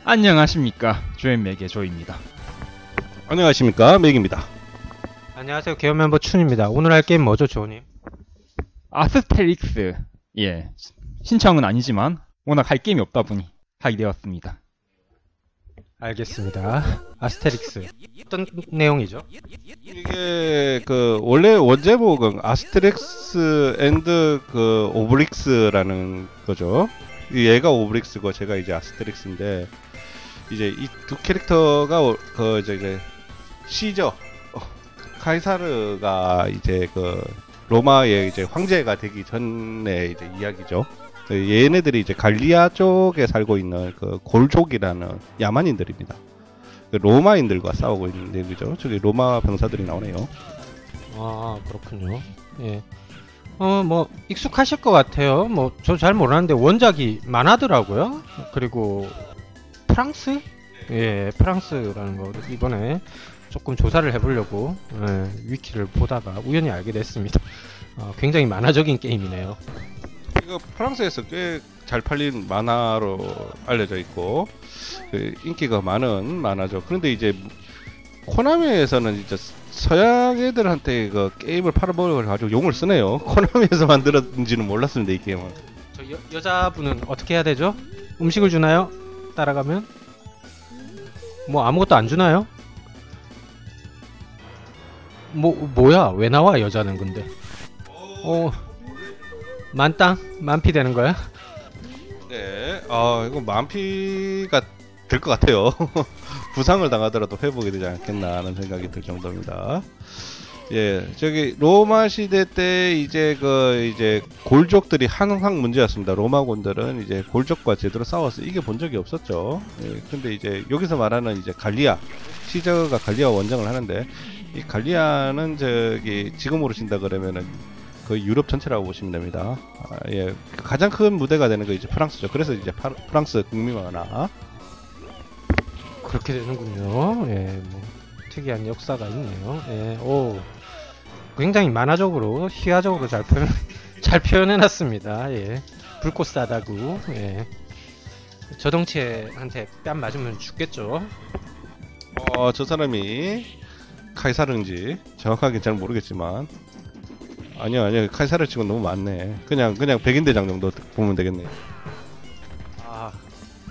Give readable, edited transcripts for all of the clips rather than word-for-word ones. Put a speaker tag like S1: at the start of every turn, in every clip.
S1: 안녕하십니까. 조앤맥의 조입니다.
S2: 안녕하십니까, 맥입니다.
S3: 안녕하세요. 개연 멤버 춘입니다. 오늘 할 게임 뭐죠, 조님?
S1: 아스테릭스. 예. 신청은 아니지만 워낙 할 게임이 없다 보니 하게 되었습니다.
S3: 알겠습니다. 아스테릭스. 어떤 내용이죠?
S2: 이게 원래 원제목은 아스테릭스 앤드 오브릭스라는 거죠. 얘가 오브릭스고 제가 이제 아스테릭스인데, 이제 이 두 캐릭터가 이제 시저 카이사르가 이제 로마의 이제 황제가 되기 전에 이제 이야기죠. 얘네들이 이제 갈리아 쪽에 살고 있는 골족이라는 야만인들입니다. 로마인들과 싸우고 있는 얘기죠. 저기 로마 병사들이 나오네요.
S3: 아, 그렇군요. 예. 뭐 익숙하실 것 같아요. 뭐 저 잘 모르는데 원작이 만화더라고요. 그리고 프랑스? 예, 프랑스라는 거 이번에 조금 조사를 해보려고 위키를 보다가 우연히 알게 됐습니다. 굉장히 만화적인 게임이네요.
S2: 이거 프랑스에서 꽤 잘 팔린 만화로 알려져 있고 인기가 많은 만화죠. 그런데 이제 코나미에서는 진짜 서양 애들한테 게임을 팔아먹으려 가지고 용을 쓰네요. 코나미에서 만들었는지는 몰랐습니다, 이 게임은.
S3: 저 여자분은 어떻게 해야 되죠? 음식을 주나요? 따라가면? 뭐 아무것도 안 주나요? 뭐야? 왜 나와 여자는 근데? 만땅? 만피 되는 거야?
S2: 네, 이거 만피가 될 것 같아요. 부상을 당하더라도 회복이 되지 않겠나 하는 생각이 들 정도입니다. 예, 저기 로마 시대 때 이제 이제 골족들이 항상 문제였습니다. 로마군들은 이제 골족과 제대로 싸워서 이겨본 적이 없었죠. 예, 근데 이제 여기서 말하는 이제 갈리아, 시저가 갈리아 원정을 하는데, 이 갈리아는 저기 지금으로 친다 그러면은 거의 유럽 전체라고 보시면 됩니다. 예, 가장 큰 무대가 되는 거 이제 프랑스죠. 그래서 이제 프랑스 국민만화.
S3: 그렇게 되는군요. 예, 뭐 특이한 역사가 있네요. 예, 오, 굉장히 만화적으로, 희화적으로 잘 표현해놨습니다. 예, 불꽃 싸다구. 예, 저 덩치한테 뺨 맞으면 죽겠죠.
S2: 저 사람이 카이사르인지 정확하게 잘 모르겠지만, 아니요, 카이사르 치고 너무 많네. 그냥 백인대장 정도 보면 되겠네요.
S3: 아,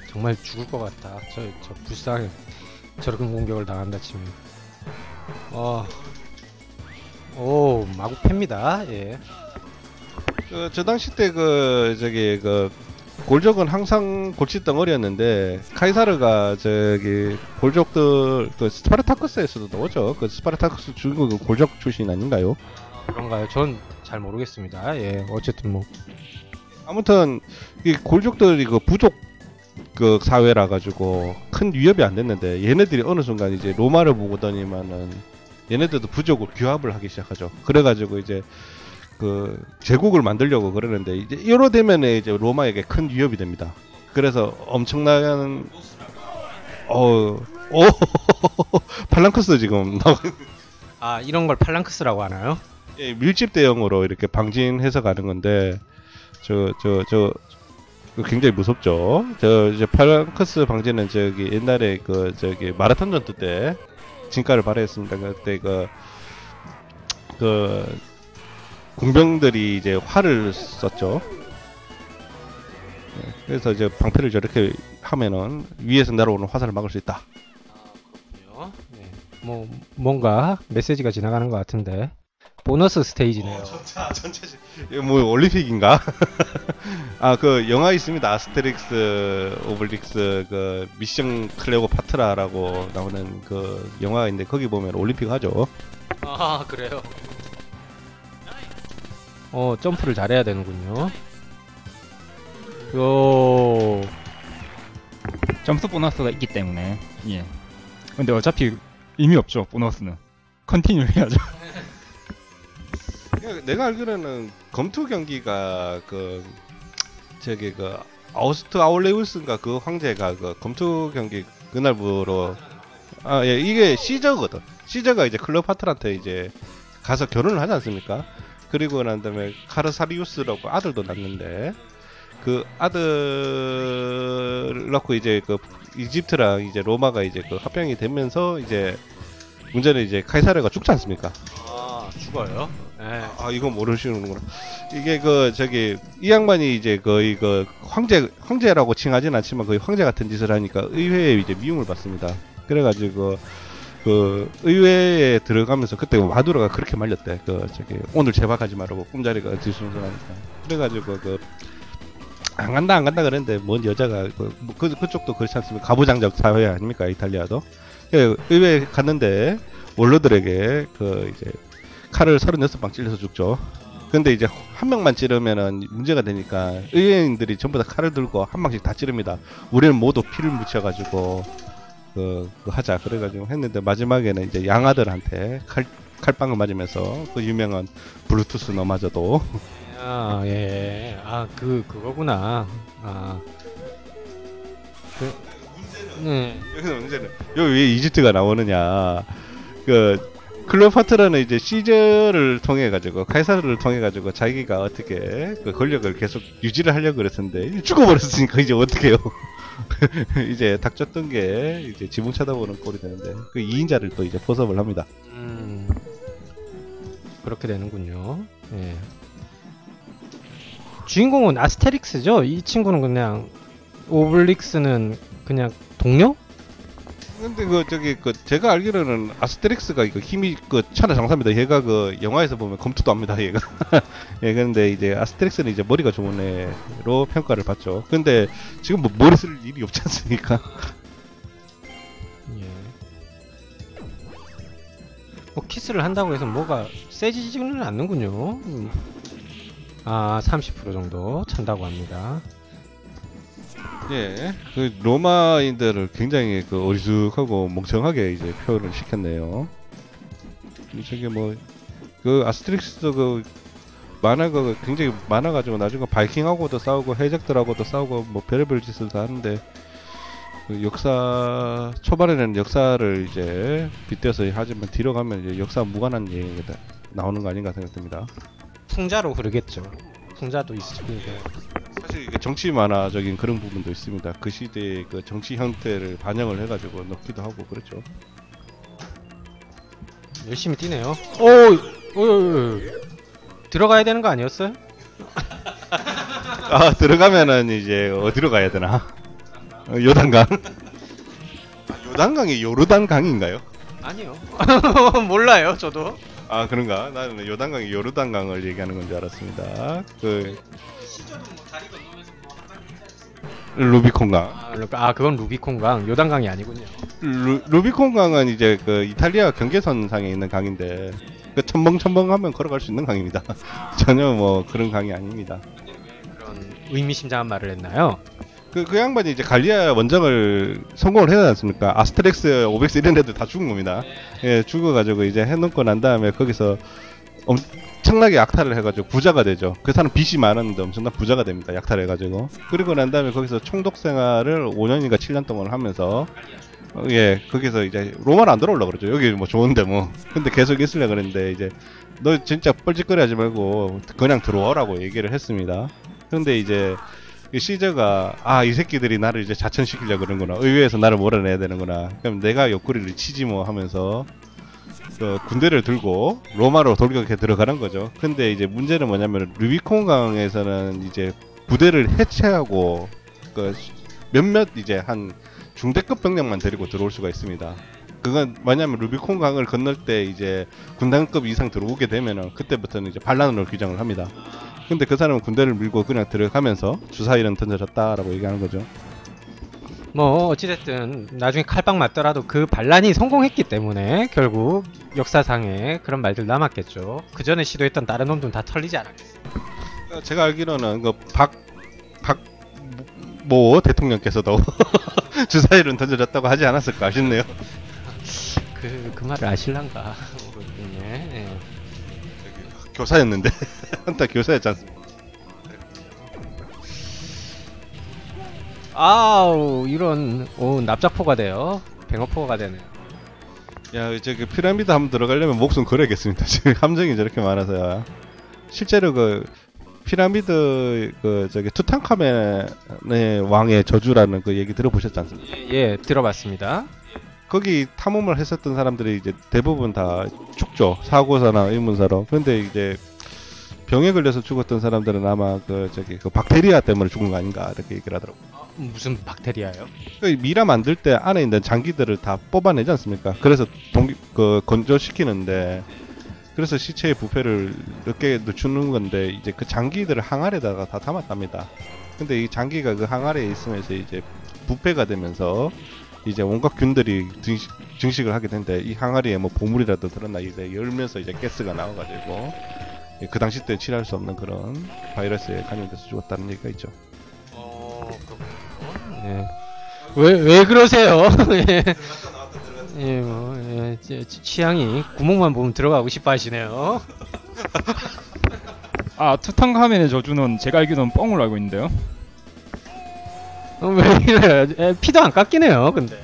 S3: 정말 죽을 것 같다. 저 불쌍해. 저런 공격을 당한다 치면. 오, 마구 팹니다. 예.
S2: 저 당시 때 골족은 항상 골칫덩어리였는데, 카이사르가 저기 골족들 스파르타쿠스에서도 나오죠. 스파르타쿠스 주인공은 골족 출신 아닌가요?
S3: 그런가요? 전 잘 모르겠습니다. 예, 어쨌든 뭐
S2: 아무튼 이 골족들이 부족 사회라 가지고 큰 위협이 안 됐는데, 얘네들이 어느 순간 이제 로마를 보고더니만은 얘네들도 부족을 규합을 하기 시작하죠. 그래가지고 이제 제국을 만들려고 그러는데, 이제 이로 되면 이제 로마에게 큰 위협이 됩니다. 그래서 엄청난 팔랑크스 지금
S3: 이런 걸 팔랑크스라고 하나요?
S2: 예, 밀집 대형으로 이렇게 방진해서 가는 건데, 굉장히 무섭죠. 이제 팔랑크스 방지는 저기 옛날에 저기 마라톤 전투 때 진가를 발휘했습니다. 그때 군병들이 이제 활을 썼죠. 네, 그래서 이제 방패를 저렇게 하면은 위에서 날아오는 화살을 막을 수 있다.
S3: 그렇군요. 네. 뭐 뭔가 메시지가 지나가는 것 같은데. 보너스 스테이지네요.
S2: 전체 뭐 올림픽인가? 영화 있습니다. 아스테릭스 오블릭스 미션 클레오파트라라고 나오는 영화가 있는데, 거기 보면 올림픽 하죠.
S3: 아, 그래요. 점프를 잘해야 되는군요. 요,
S1: 점수 보너스가 있기 때문에. 예. 근데 어차피 의미 없죠. 보너스는 컨티뉴 해야죠.
S2: 내가 알기로는 검투 경기가 저기 아우스트 아울레우스인가 그 황제가 검투 경기 그날부로 예, 이게 시저거든. 시저가 이제 클레오파트라한테 이제 가서 결혼을 하지 않습니까? 그리고 난 다음에 카르사리우스라고 아들도 낳는데, 그 아들 낳고 이제 이집트랑 이제 로마가 이제 그 합병이 되면서 이제 문제는 이제 카이사르가 죽지 않습니까?
S3: 아, 죽어요? 예.
S2: 아, 이거 모르시는구나. 이게 그 저기 이 양반이 이제 거의 그 황제라고 칭하진 않지만 거의 황제 같은 짓을 하니까 의회에 이제 미움을 받습니다. 그래가지고 그 의회에 들어가면서 그때 마두로가 그렇게 말렸대. 그 저기 오늘 제박하지 말라고 꿈자리가 뒤숭숭하니까. 그래가지고 그 안 간다 그랬는데 뭔 여자가 그쪽도 그렇지 않습니까? 가부장적 사회 아닙니까 이탈리아도. 예, 의회에 갔는데 원로들에게 그 이제 칼을 36방 찔려서 죽죠. 근데 이제 한 명만 찌르면은 문제가 되니까 의회인들이 전부 다 칼을 들고 한 방씩 다 찌릅니다. 우리는 모두 피를 묻혀가지고 그 하자 그래가지고 했는데 마지막에는 이제 양아들한테 칼빵을 맞으면서 그 유명한 블루투스 너마저도
S3: 아, 예. 아, 그거구나. 아. 네.
S2: 여기서 문제는 여기 왜 이집트가 나오느냐. 그 클레오파트라는 이제 시저를 통해 가지고 카이사르를 통해 가지고 자기가 어떻게 그 권력을 계속 유지를 하려고 그랬었는데 죽어버렸으니까 이제 어떻게요? 이제 닥쳤던 게 이제 지붕 쳐다보는 꼴이 되는데 그 2인자를 또 이제 포섭을 합니다.
S3: 그렇게 되는군요. 예. 주인공은 아스테릭스죠? 이 친구는 그냥 오블릭스는 그냥 동료?
S2: 근데 그 저기 그 제가 알기로는 아스테릭스가 이거 힘이 그 천하장사입니다. 얘가 그 영화에서 보면 검투도 합니다. 얘가. 예, 근데 이제 아스테릭스는 이제 머리가 좋은 애로 평가를 받죠. 근데 지금 뭐 머리 쓸 일이 없지 않습니까?
S3: 예. 뭐 키스를 한다고 해서 뭐가 세지지는 않는군요. 아, 30% 정도 찬다고 합니다.
S2: 예, 그 로마인들을 굉장히 그 어리숙하고 멍청하게 이제 표현을 시켰네요. 저게 뭐 그 아스트릭스도 그 만화가 굉장히 많아가지고 나중에 바이킹하고도 싸우고 해적들하고도 싸우고 뭐 별의별 짓을 다 하는데 그 역사 초반에는 역사를 이제 빗대서 하지만 뒤로 가면 이제 역사 무관한 얘기가 나오는 거 아닌가 생각됩니다.
S3: 풍자로 흐르겠죠. 풍자도 있으니까.
S2: 사실 이게 정치 만화적인 그런 부분도 있습니다. 그 시대의 그 정치 형태를 반영을 해가지고 넣기도 하고 그렇죠.
S3: 열심히 뛰네요. 오, 들어가야 되는 거 아니었어요?
S2: 아, 들어가면은 이제 어디로 가야 되나? 요단강. 요단강이 요르단강인가요?
S3: 아니요. 몰라요, 저도.
S2: 아, 그런가? 나는 요단강이 요르단강을 얘기하는 건 줄 알았습니다. 그 루비콘강.
S3: 아, 그건 루비콘강. 요단강이 아니군요.
S2: 루비콘강은 이제 그 이탈리아 경계선상에 있는 강인데 그 첨벙첨벙하면 걸어갈 수 있는 강입니다. 전혀 뭐 그런 강이 아닙니다.
S3: 그런 의미심장한 말을 했나요?
S2: 그 양반이 이제 갈리아 원정을 성공을 해야 하지 않습니까? 아스트렉스, 오벡스 이런 애들 다 죽은 겁니다. 예, 죽어가지고 이제 해놓고 난 다음에 거기서 엄청나게 약탈을 해가지고 부자가 되죠. 그 사람 빚이 많았는데 엄청난 부자가 됩니다. 약탈을 해가지고. 그리고 난 다음에 거기서 총독 생활을 5년인가 7년 동안 하면서 예, 거기서 이제 로마는 안 들어오려고 그러죠. 여기 뭐 좋은데 뭐. 근데 계속 있으려고 그랬는데 이제 너 진짜 뻘짓거리 하지 말고 그냥 들어오라고 얘기를 했습니다. 그런데 이제 시저가 이 새끼들이 나를 이제 자천시키려고 그러는구나. 의회에서 나를 몰아내야 되는구나. 그럼 내가 옆구리를 치지 뭐 하면서 그 군대를 들고 로마로 돌격해 들어가는 거죠. 근데 이제 문제는 뭐냐면 루비콘강에서는 이제 부대를 해체하고 그 몇몇 이제 한 중대급 병력만 데리고 들어올 수가 있습니다. 그건 뭐냐면 루비콘강을 건널 때 이제 군단급 이상 들어오게 되면은 그때부터는 이제 반란으로 규정을 합니다. 근데 그 사람은 군대를 밀고 그냥 들어가면서 주사위는 던져졌다라고 얘기하는 거죠.
S3: 뭐 어찌됐든 나중에 칼빵 맞더라도 그 반란이 성공했기 때문에 결국 역사상에 그런 말들 남았겠죠. 그 전에 시도했던 다른 놈들은 다 털리지 않았겠어요.
S2: 제가 알기로는 그 모 대통령께서도 주사위는 던져졌다고 하지 않았을까 싶네요.
S3: 그 말을 아실란가 모르겠네. 예.
S2: 교사였는데 한타 교사였지 않습니까?
S3: 아우 이런 납작포가 돼요. 뱅어포가 되네요.
S2: 야, 저기 피라미드 한번 들어가려면 목숨 걸어야겠습니다. 지금 함정이 저렇게 많아서요. 실제로 그 피라미드 그 저기 투탕카멘의 왕의 저주라는 그 얘기 들어보셨지 않습니까?
S3: 예, 들어봤습니다.
S2: 거기 탐험을 했었던 사람들이 이제 대부분 다 죽죠. 사고사나 의문사로. 그런데 이제 병에 걸려서 죽었던 사람들은 아마 그 저기 그 박테리아 때문에 죽은 거 아닌가 이렇게 얘기를 하더라고요.
S3: 무슨 박테리아요?
S2: 그 미라 만들 때 안에 있는 장기들을 다 뽑아내지 않습니까? 그래서 건조시키는데 그래서 시체의 부패를 늦게 늦추는 건데 이제 그 장기들을 항아리에다가 다 담았답니다. 근데 이 장기가 그 항아리에 있으면서 이제 부패가 되면서 이제 온갖 균들이 증식을 하게 되는데 이 항아리에 뭐 보물이라도 들었나 이제 열면서 이제 가스가 나와가지고 그 당시 때 치료할 수 없는 그런 바이러스에 감염돼서 죽었다는 얘기가 있죠.
S3: 예. 왜 그러세요? 예. 예, 뭐, 예, 취향이 구멍만 보면 들어가고 싶어 하시네요.
S1: 아, 투탕카멘의 저주는 제가 알기로는 뻥으로 알고 있는데요.
S3: 왜 이래요? 예, 피도 안 깎이네요, 근데.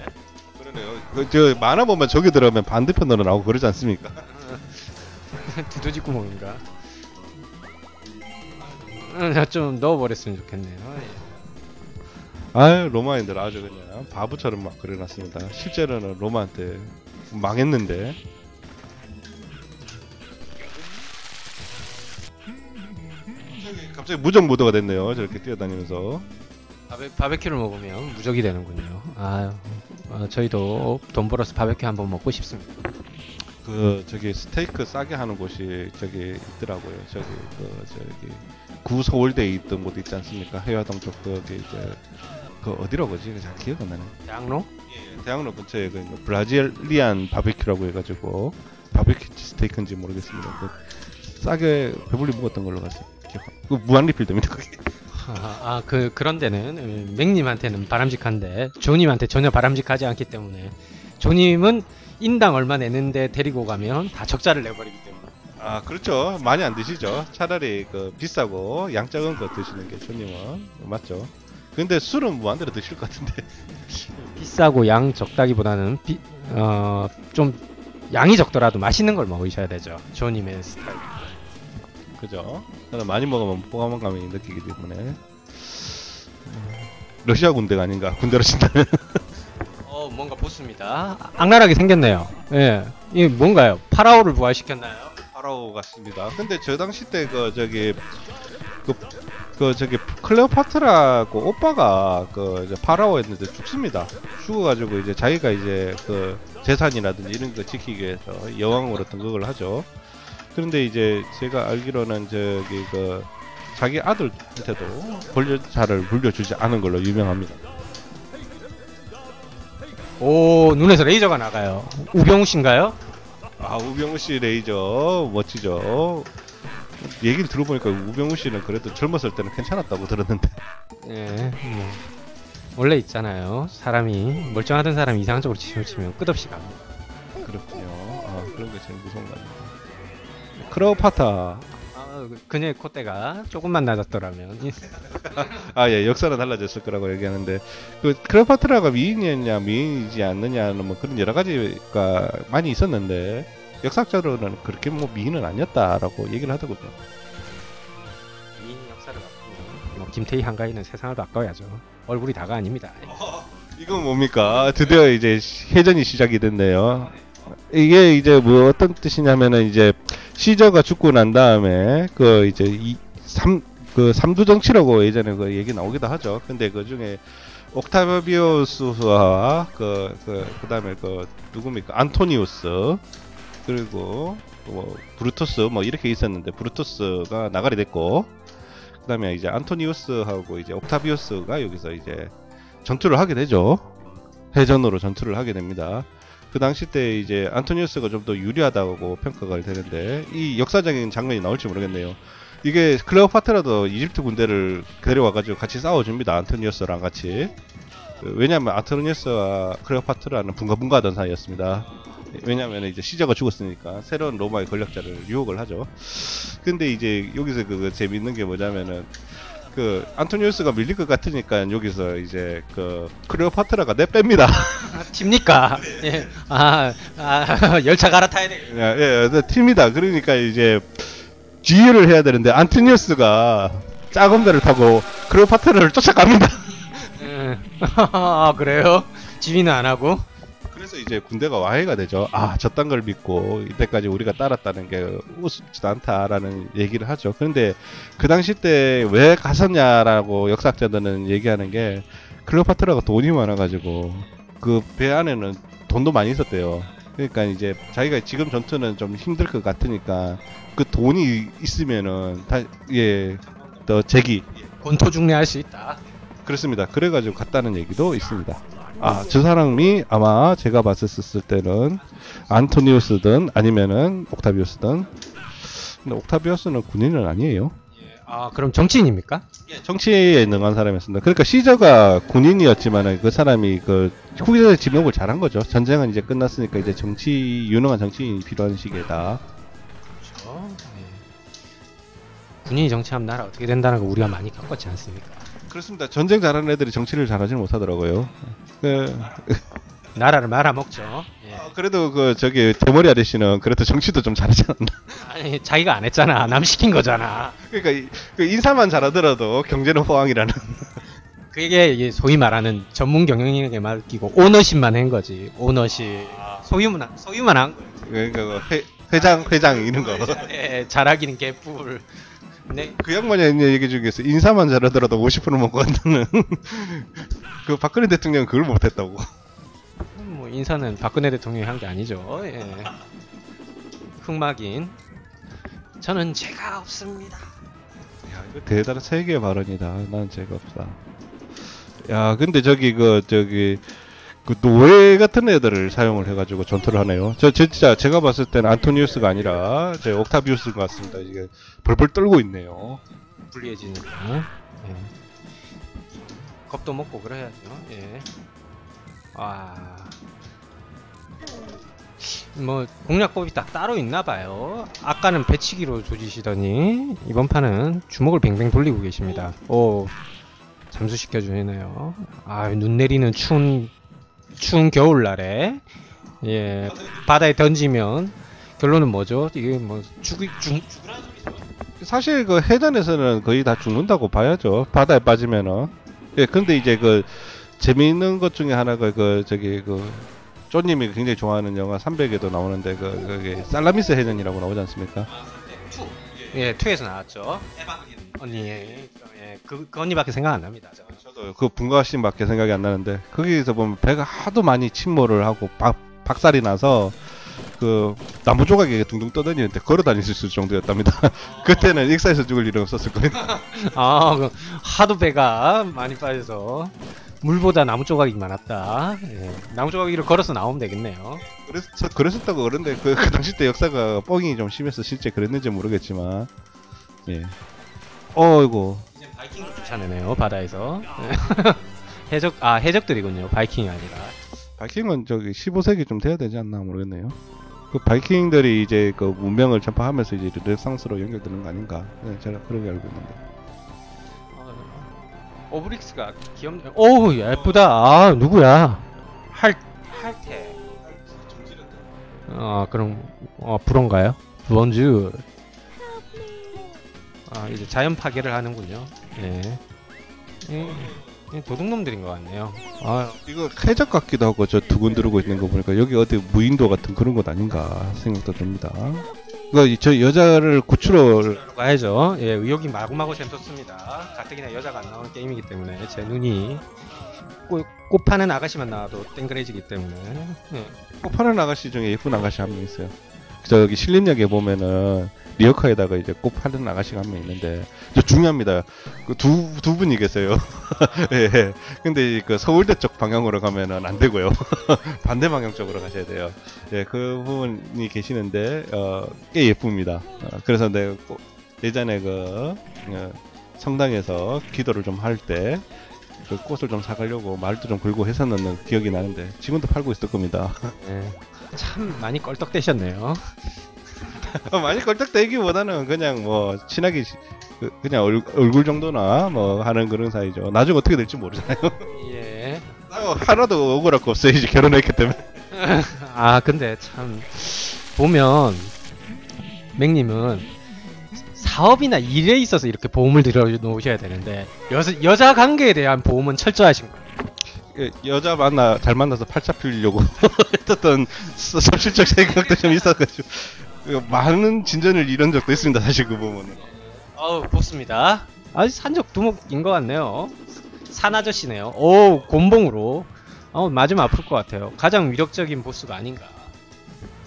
S2: 그러네요. 저 만화 보면 저기 들어가면 반대편으로 나오고 그러지 않습니까?
S3: 두더지 구멍인가? 좀 넣어버렸으면 좋겠네요. 예.
S2: 아유 로마인들 아주 그냥 바보처럼 막 그려놨습니다. 실제로는 로마한테 망했는데. 갑자기 무적 모드가 됐네요. 저렇게 뛰어다니면서.
S3: 바베큐를 먹으면 무적이 되는군요. 아유, 저희도 돈 벌어서 바베큐 한번 먹고 싶습니다.
S2: 그 저기 스테이크 싸게 하는 곳이 저기 있더라고요. 저기 구서울대에 있던 곳 있지 않습니까? 해화동 쪽 거기 이제 그 어디라고 하지? 잘 기억 안 나네.
S3: 대학로?
S2: 예, 대학로 근처에 그 브라질리안 바베큐라고 해가지고 바베큐 스테이크인지 모르겠습니다. 그 싸게 배불리 먹었던 걸로 가서 기억. 그 무한 리필됩니다. 그게.
S3: 그런 데는 맥님한테는 바람직한데 조님한테 전혀 바람직하지 않기 때문에 조님은 인당 얼마 내는데 데리고 가면 다 적자를 내버리기 때문에.
S2: 아 그렇죠. 많이 안 드시죠. 차라리 그 비싸고 양 적은 거 드시는 게 손님은 맞죠. 근데 술은 무한대로 드실 것 같은데.
S3: 비싸고 양 적다기보다는 좀 양이 적더라도 맛있는 걸 먹으셔야 되죠. 조님의 스타일.
S2: 그죠. 저는 많이 먹으면 포만감이 느끼기 때문에. 러시아 군대가 아닌가. 군대로 친다면.
S3: 뭔가 붙습니다. 악랄하게 생겼네요. 예, 이게 뭔가요? 파라오를 부활시켰나요?
S2: 파라오 같습니다. 근데 저 당시 때 그 저기 클레오파트라고 오빠가 그 이제 파라오였는데 죽습니다. 죽어가지고 이제 자기가 이제 그 재산이라든지 이런 거 지키기 위해서 여왕으로 등극을 하죠. 그런데 이제 제가 알기로는 저기 그 자기 아들한테도 권력자를 물려주지 않은 걸로 유명합니다.
S3: 오, 눈에서 레이저가 나가요. 우병우 씨인가요?
S2: 아, 우병우 씨 레이저 멋지죠. 얘기를 들어보니까 우병우 씨는 그래도 젊었을 때는 괜찮았다고 들었는데.
S3: 예, 원래 있잖아요. 사람이 멀쩡하던 사람이 이상한 쪽으로 치우치면 끝없이 갑니다.
S2: 그렇군요. 아, 그런 게 제일 무서운 거 아니에요. 클레오파타.
S3: 그녀의 콧대가 조금만 낮았더라면.
S2: 아, 예, 역사는 달라졌을 거라고 얘기하는데, 그 클레오파트라가 미인이었냐, 미인이지 않느냐는 뭐 그런 여러 가지가 많이 있었는데, 역사적으로는 그렇게 뭐 미인은 아니었다라고 얘기를 하더군요.
S3: 미인 역사를 바꾸면 김태희 한가위는 세상을 바꿔야죠. 얼굴이 다가 아닙니다.
S2: 이건 뭡니까? 드디어 이제 해전이 시작이 됐네요. 이게 이제 뭐 어떤 뜻이냐면은 이제 시저가 죽고 난 다음에 그 이제 삼두 정치라고 예전에 그 얘기 나오기도 하죠. 근데 그 중에 옥타비오스와 그다음에 그 누굽니까? 안토니우스 그리고 뭐 브루투스 뭐 이렇게 있었는데 브루투스가 나가리 됐고 그다음에 이제 안토니우스하고 이제 옥타비우스가 여기서 이제 전투를 하게 되죠. 해전으로 전투를 하게 됩니다. 그 당시 때 이제 안토니우스가 좀 더 유리하다고 평가가 되는데 이 역사적인 장면이 나올지 모르겠네요. 이게 클레오파트라도 이집트 군대를 데려와가지고 같이 싸워줍니다. 안토니우스랑 같이. 왜냐하면 안토니우스와 클레오파트라는 분가분가하던 사이였습니다. 왜냐하면 이제 시저가 죽었으니까 새로운 로마의 권력자를 유혹을 하죠. 근데 이제 여기서 그 재밌는 게 뭐냐면은 그 안토니우스가 밀릴 것 같으니까 여기서 이제 그 클레오파트라가 내뺍니다.
S3: 팁니까? 예. 열차 갈아타야 돼.
S2: 예, 팁니다. 그러니까 이제 지휘를 해야 되는데 안토니우스가 작은 배를 타고 클레오파트라를 쫓아갑니다.
S3: 아, 그래요? 지휘는 안 하고?
S2: 그래서 이제 군대가 와해가 되죠. 아, 저딴 걸 믿고 이때까지 우리가 따랐다는 게 우습지도 않다라는 얘기를 하죠. 그런데 그 당시 때 왜 갔었냐라고 역사학자들은 얘기하는 게 클레오파트라가 돈이 많아가지고 그 배 안에는 돈도 많이 있었대요. 그러니까 이제 자기가 지금 전투는 좀 힘들 것 같으니까 그 돈이 있으면은 더 재기
S3: 권토중례할 수 있다.
S2: 그렇습니다. 그래가지고 갔다는 얘기도 있습니다. 아, 저 사람이 아마 제가 봤었을 때는 안토니우스든 아니면은 옥타비우스든. 근데 옥타비우스는 군인은 아니에요.
S3: 아, 그럼 정치인입니까?
S2: 정치에 능한 사람이었습니다. 그러니까 시저가 군인이었지만은 그 사람이 그 후계자의 지목을 잘한 거죠. 전쟁은 이제 끝났으니까 이제 유능한 정치인이 필요한 시기다.
S3: 그렇죠. 네. 군인이 정치하면 나라 어떻게 된다는 거 우리가 많이 겪었지 않습니까?
S2: 그렇습니다. 전쟁 잘하는 애들이 정치를 잘하지는 못하더라고요.
S3: 나라를 말아먹죠. 예.
S2: 그래도 그 저기 대머리 아저씨는 그래도 정치도 좀 잘하지 않나.
S3: 아니, 자기가 안 했잖아. 남 시킨 거잖아.
S2: 그러니까 그 인사만 잘하더라도 경제는 호황이라는.
S3: 그게 이게 소위 말하는 전문 경영인에게 맡기고 오너십만 한 거지. 오너십. 소유만 한 거예요.
S2: 그러니까 그 회장 이런 거.
S3: 예, 잘하기는 개뿔. 네.
S2: 그 양반이 얘기 중에서 인사만 잘하더라도 50% 먹고 간다는. 그 박근혜 대통령은 그걸 못했다고.
S3: 뭐 인사는 박근혜 대통령이 한 게 아니죠. 예. 흑막인. 저는 죄가 없습니다.
S2: 야, 이거 대단한 세계의 발언이다. 난 죄가 없다. 야, 근데 그 노예 같은 애들을 사용을 해가지고 전투를 하네요. 진짜 제가 봤을 때는 안토니우스가 아니라 제 옥타비우스인 것 같습니다. 이게 벌벌 떨고 있네요.
S3: 불리해지니까. 예. 겁도 먹고 그래야죠. 예. 뭐 공략법이 딱 따로 있나 봐요. 아까는 배치기로 조지시더니 이번 판은 주먹을 뱅뱅 돌리고 계십니다. 오, 잠수시켜 주네요. 아, 눈 내리는 추운 겨울날에 예, 바다에 던지면 결론은 뭐죠? 이게 뭐 죽으라는 소리죠.
S2: 사실 그 해전에서는 거의 다 죽는다고 봐야죠. 바다에 빠지면은. 예, 근데 이제 그 재미있는 것 중에 하나가 쪼님이 굉장히 좋아하는 영화 300에도 나오는데 그게 살라미스 해전이라고 나오지 않습니까?
S3: 예, 2에서 나왔죠. 언니, 예, 그 언니밖에 생각 안 납니다.
S2: 저도 그 분가신밖에 생각이 안 나는데 거기서 보면 배가 하도 많이 침몰을 하고 박살이 나서 그 나무 조각에 둥둥 떠다니는데 걸어 다닐 수 있을 정도였답니다. 그때는 익사해서 죽을 일은 없었을 거예요.
S3: 아, 하도 배가 많이 빠져서 물보다 나무 조각이 많았다. 예. 나무 조각으로 걸어서 나오면 되겠네요.
S2: 그랬었다고 그런데 그 당시 때 역사가 뻥이 좀 심해서 실제 그랬는지 모르겠지만 예. 어이고.
S3: 이제 바이킹을 쫓아내네요 바다에서. 해적들이군요. 바이킹이 아니라.
S2: 바이킹은 저기 15세기 좀 돼야 되지 않나 모르겠네요. 그 바이킹들이 이제 그 문명을 전파하면서 이제 르네상스로 연결되는 거 아닌가? 네, 제가 그렇게 알고 있는데.
S3: 오브릭스가 귀엽네. 오, 예쁘다. 아, 누구야? 할테. 그럼 불어인가요? bonjour. 이제 자연 파괴를 하는군요. 예. 도둑놈들인 것 같네요.
S2: 이거 해적 같기도 하고 저 두근두르고 있는 거 보니까 여기 어디 무인도 같은 그런 곳 아닌가 생각도 듭니다. 저 여자를 구출을
S3: 가야죠. 예, 의욕이 마구마구 샘솟습니다. 가뜩이나 여자가 안 나오는 게임이기 때문에 제 눈이 꽃 파는 아가씨만 나와도 땡그레지기 때문에. 예.
S2: 꽃 파는 아가씨 중에 예쁜 아가씨 한 명 있어요. 저기 신림역에 보면은 리어카에다가 이제 꽃 파는 아가씨가 한 명 있는데 저 중요합니다. 그 두 분이 계세요. 예. 근데 그 서울대 쪽 방향으로 가면은 안 되고요. 반대 방향 쪽으로 가셔야 돼요. 예, 그 분이 계시는데 꽤 예쁩니다. 그래서 내가 예전에 성당에서 기도를 좀 할 때 그 꽃을 좀 사가려고 말도 좀 걸고 했었는 기억이 나는데 지금도 팔고 있을 겁니다.
S3: 예. 참 많이 껄떡대셨네요.
S2: 많이 껄떡대기보다는 그냥 뭐 친하게 그냥 얼굴 정도나 뭐 하는 그런 사이죠. 나중에 어떻게 될지 모르잖아요.
S3: 예.
S2: 하나도 억울할 거 없어요. 이제 결혼했기 때문에.
S3: 근데 참 보면 맥님은 사업이나 일에 있어서 이렇게 보험을 들어놓으셔야 되는데 여자 관계에 대한 보험은 철저하신 거예요.
S2: 여자 잘 만나서 팔자 피우려고 했던 솔실적 생각도 좀 있어가지고 많은 진전을 이런 적도 있습니다. 사실 그 부분은.
S3: 좋습니다. 아주 산적두목인 것 같네요. 산 아저씨네요. 오, 곤봉으로. 맞으면 아플 것 같아요. 가장 위력적인 보스가 아닌가.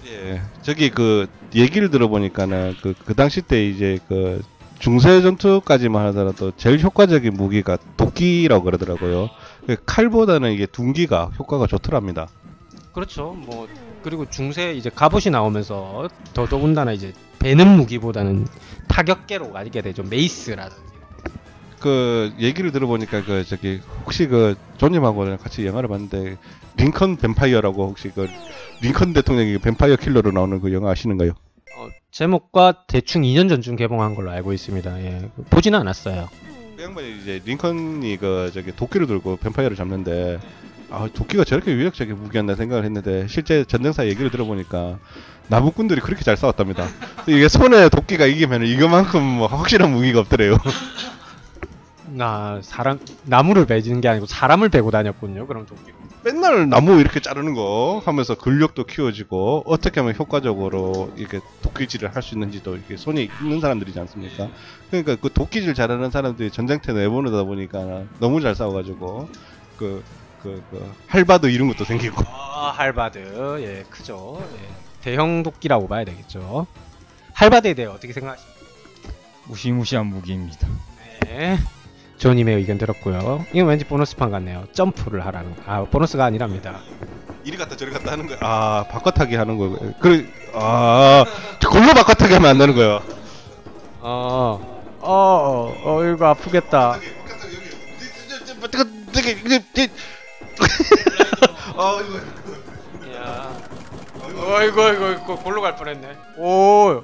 S2: 예, 저기 그 얘기를 들어보니까는 그 당시 때 이제 그 중세 전투까지만 하더라도 제일 효과적인 무기가 도끼라고 그러더라고요. 칼보다는 이게 둔기가 효과가 좋더랍니다.
S3: 그렇죠. 뭐 그리고 중세 이제 갑옷이 나오면서 더더군다나 이제 베는 무기보다는 타격계로 가게 되죠. 메이스라든지.
S2: 그 얘기를 들어보니까 그 저기 혹시 그 존님하고 같이 영화를 봤는데 링컨 뱀파이어라고 혹시 그 링컨 대통령이 뱀파이어 킬러로 나오는 그 영화 아시는가요?
S3: 제목과 대충 2년 전쯤 개봉한 걸로 알고 있습니다. 예, 보지는 않았어요.
S2: 그 양반이 이제 링컨이 그 저기 도끼를 들고 뱀파이어를 잡는데 도끼가 저렇게 위력적인 무기였나 생각을 했는데 실제 전쟁사 얘기를 들어보니까 나무꾼들이 그렇게 잘 싸웠답니다. 이게 손에 도끼가 이기면 이거만큼 뭐 확실한 무기가 없더래요.
S3: 나무를 베지는 게 아니고 사람을 베고 다녔군요. 그럼 도끼.
S2: 맨날 나무 이렇게 자르는 거 하면서 근력도 키워지고 어떻게 하면 효과적으로 이렇게 도끼질을 할 수 있는지도 이렇게 손이 있는 사람들이지 않습니까? 그러니까 그 도끼질 잘하는 사람들이 전쟁터 내보내다 보니까 너무 잘 싸워가지고 할바드 이런 것도 생기고.
S3: 할바드. 예, 크죠. 예. 대형 도끼라고 봐야 되겠죠. 할바드에 대해 어떻게 생각하십니까?
S1: 무시무시한 무기입니다.
S3: 네. 조님의 의견 들었고요. 이건 왠지 보너스판 같네요. 점프를 하라는 거. 보너스가 아니랍니다.
S2: 이리 갔다 저리 갔다 하는 거야. 바꿔타기 하는 거. 골로 바꿔타기 하면 안 되는 거야.
S3: 이거 아프겠다. 이거 골로 갈 뻔했네. 오.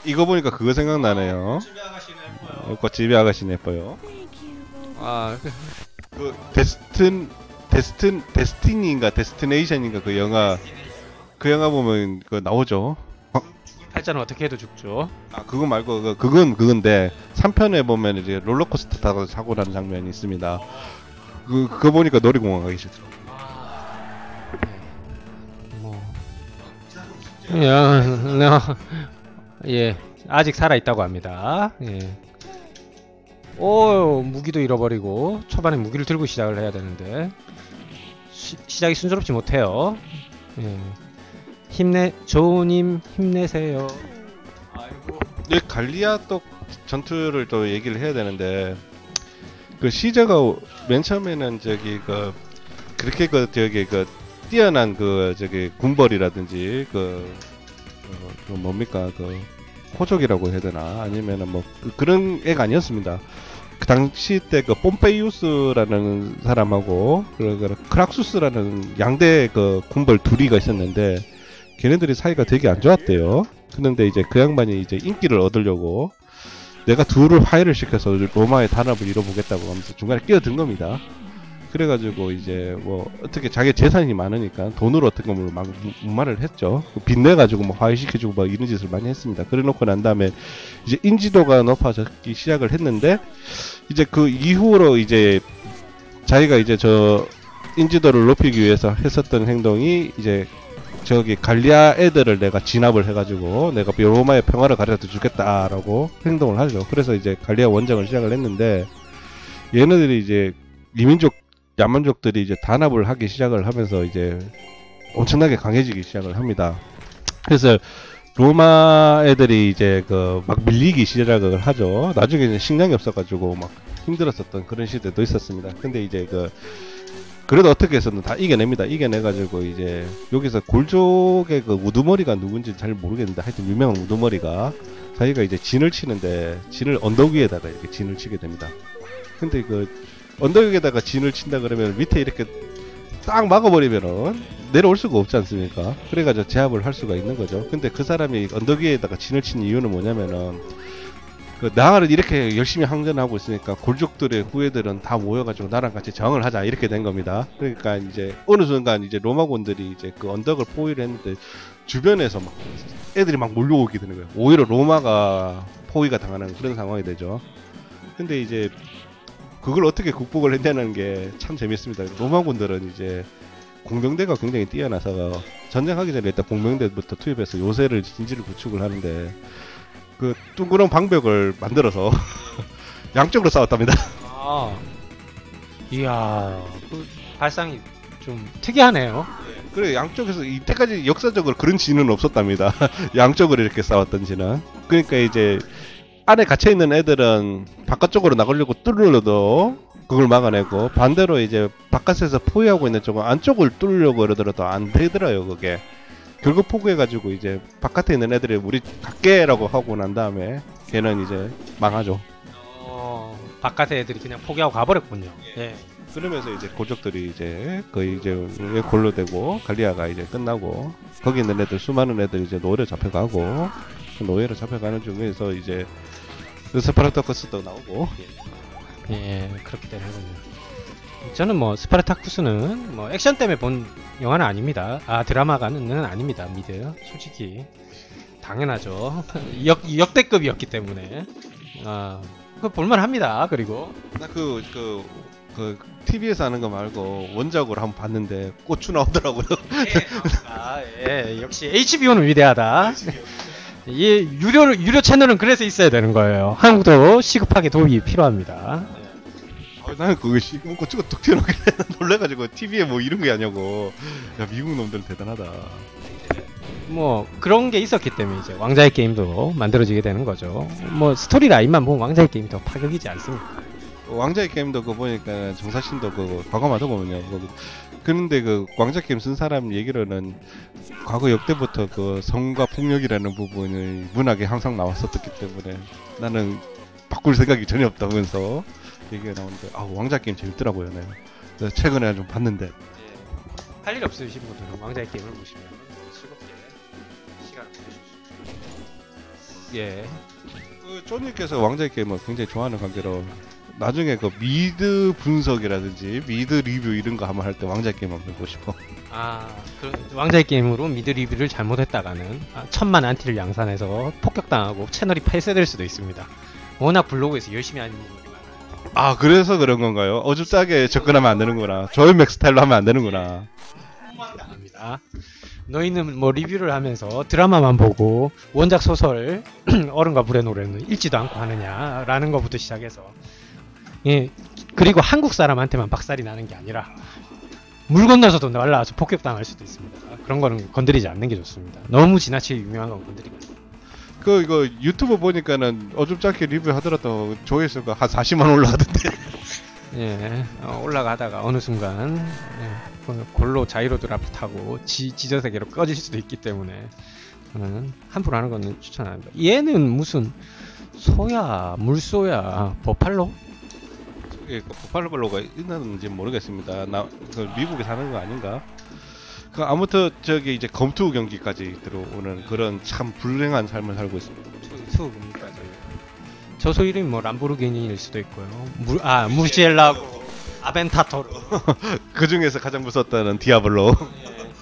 S2: 이거 보니까 그거 생각나네요. 집에 아가씨는 예뻐요. 그 데스티니인가 데스티네이션인가 그 영화 보면 그 나오죠.
S3: 죽을 팔자는 어떻게 해도 죽죠.
S2: 그거 말고 그건데 3편에 보면 이제 롤러코스터 타고 사고 나는 장면이 있습니다. 그거 보니까 놀이공원 가기 싫더라고.
S3: 예, 아직 살아 있다고 합니다. 예. 무기도 잃어버리고 초반에 무기를 들고 시작을 해야 되는데 시작이 순조롭지 못해요. 예. 조님 힘내세요. 아이고.
S2: 갈리아 또 전투를 또 얘기를 해야 되는데 그 시저가 맨 처음에는 그렇게 뛰어난 군벌이라든지 뭡니까 호족이라고 해야 되나 아니면은 그런 애가 아니었습니다. 그 당시 때 뽐페이우스라는 사람하고 크락수스라는 양대 군벌 둘이가 있었는데 걔네들이 사이가 되게 안 좋았대요. 그런데 이제 그 양반이 이제 인기를 얻으려고 내가 둘을 화해를 시켜서 로마의 단합을 이뤄보겠다고 하면서 중간에 끼어든 겁니다. 그래가지고 이제 어떻게 자기 재산이 많으니까 돈으로 어떤 걸로 막 무마를 했죠. 빚내가지고 화해시켜주고 이런 짓을 많이 했습니다. 그래놓고 난 다음에 이제 인지도가 높아지기 시작을 했는데 이제 그 이후로 이제 자기가 이제 인지도를 높이기 위해서 했었던 행동이 이제 갈리아 애들을 내가 진압을 해가지고 내가 로마의 평화를 가져다 주겠다라고 행동을 하죠. 그래서 이제 갈리아 원정을 시작을 했는데 얘네들이 이제 야만족들이 이제 단합을 하기 시작을 하면서 이제 엄청나게 강해지기 시작을 합니다. 그래서 로마 애들이 이제 막 밀리기 시작을 하죠. 나중에는 식량이 없어가지고 막 힘들었었던 그런 시대도 있었습니다. 근데 이제 그래도 어떻게 해서는 다 이겨냅니다. 이겨내가지고 이제 여기서 골족의 우두머리가 누군지 잘 모르겠는데 하여튼 유명한 우두머리가 자기가 이제 진을 치는데 진을 언덕 위에다가 이렇게 진을 치게 됩니다. 근데 언덕 위에다가 진을 친다 그러면 밑에 이렇게 딱 막아버리면은 내려올 수가 없지 않습니까? 그래가지고 제압을 할 수가 있는 거죠. 근데 그 사람이 언덕 위에다가 진을 친 이유는 뭐냐면은 나를 이렇게 열심히 항전하고 있으니까 골족들의 후예들은 다 모여가지고 나랑 같이 저항을 하자 이렇게 된 겁니다. 그러니까 이제 어느 순간 이제 로마군들이 이제 언덕을 포위를 했는데 주변에서 애들이 막 몰려오게 되는 거예요. 오히려 로마가 포위가 당하는 그런 상황이 되죠. 근데 이제 그걸 어떻게 극복을 했냐는 게 참 재밌습니다. 로마군들은 이제 공병대가 굉장히 뛰어나서 전쟁하기 전에 일단 공병대부터 투입해서 요새를 진지를 구축을 하는데 그 둥그런 방벽을 만들어서 양쪽으로 싸웠답니다.
S3: 아, 이야, 그 발상이 좀 특이하네요.
S2: 그래 양쪽에서 이때까지 역사적으로 그런 지는 없었답니다. 양쪽으로 이렇게 싸웠던 지는. 그러니까 이제 안에 갇혀 있는 애들은 바깥쪽으로 나가려고 뚫으려도 그걸 막아내고 반대로 이제 바깥에서 포위하고 있는 쪽은 안쪽을 뚫으려고 그러더라도 안 되더라요. 그게 결국 포기해가지고 이제 바깥에 있는 애들이 우리 갈게라고 하고 난 다음에 걔는 이제 망하죠.
S3: 바깥에 애들이 그냥 포기하고 가버렸군요. 예.
S2: 그러면서 이제 고족들이 이제 거의 이제 골로 되고 갈리아가 이제 끝나고 거기 있는 애들 수많은 애들이 이제 노예로 잡혀가고 그 노예로 잡혀가는 중에서 이제 스파르타쿠스도 나오고
S3: 예, 그렇게 되는군요. 저는 뭐 스파르타쿠스는 뭐 액션 때문에 본 영화는 아닙니다. 아, 드라마가는 아닙니다. 미드. 솔직히 당연하죠. 역대급이었기 때문에 그 볼만합니다. 그리고
S2: 나 TV에서 하는 거 말고 원작으로 한번 봤는데 고추 나오더라고요.
S3: 예, 역시 HBO는 위대하다. 이 유료 채널은 그래서 있어야 되는 거예요. 한국도 시급하게 도움이 필요합니다.
S2: 나는 그거 고추가 뚝 튀어나오길래 놀래가지고 TV에 뭐 이런 게 아냐고. 야 미국 놈들 대단하다.
S3: 뭐 그런 게 있었기 때문에 이제 왕자의 게임도 만들어지게 되는 거죠. 뭐 스토리 라인만 보면 왕자의 게임이 더 파격이지 않습니까?
S2: 왕자의 게임도 그거 보니까 정사신도 그거 과거마다 보면요. 그런데 그 왕자 게임 쓴 사람 얘기로는 과거 역대부터 그 성과 폭력이라는 부분이 문학에 항상 나왔었기 때문에 나는 바꿀 생각이 전혀 없다면서 얘기가 나오는데 왕자 게임 재밌더라고요. 네. 그래서 최근에 좀 봤는데
S3: 할 일 없으신 분들은 왕자의 게임을 보시면 즐겁게 시간을 보내실 수 있습니다. 예.
S2: 그 쪼님께서 왕자의 게임을 굉장히 좋아하는 관계로 나중에 그 미드 분석이라든지 미드 리뷰 이런 거 한번 할 때 왕자의 게임 한번 해보고 싶어.
S3: 그 왕자의 게임으로 미드 리뷰를 잘못했다가는 천만 안티를 양산해서 폭격당하고 채널이 폐쇄될 수도 있습니다. 워낙 블로그에서 열심히 하는 분들이 많아요.
S2: 그래서 그런 건가요? 어줍싸게 접근하면 안 되는구나. 조연맥 스타일로 하면 안 되는구나.
S3: 당합니다. 너희는 뭐 리뷰를 하면서 드라마만 보고 원작 소설 어른과 불의 노래는 읽지도 않고 하느냐라는 것부터 시작해서 예, 그리고 한국 사람한테만 박살이 나는 게 아니라 물 건너서도 날라와서 폭격당할 수도 있습니다. 그런 거는 건드리지 않는 게 좋습니다. 너무 지나치게 유명한 건 건드리면
S2: 이거 유튜브 보니까는 어줍잖게 리뷰 하더라도 조회수가 한 40만 올라가던데.
S3: 예, 올라가다가 어느 순간 골로 자이로 드랍 타고 지저 세계로 꺼질 수도 있기 때문에 저는 함부로 하는 거는 추천 안 합니다. 얘는 무슨 소야, 물소야, 버팔로?
S2: 예, 버팔로가 있는지 모르겠습니다. 미국에 사는 거 아닌가? 아무튼 이제 검투 경기까지 들어오는 그런 참 불행한 삶을 살고 있습니다.
S3: 수금까지. 저소 이름이 뭐 람보르기니일 수도 있고요. 무지엘라고, 아벤타토르.
S2: 그 중에서 가장 무섭다는 디아블로.
S3: 예.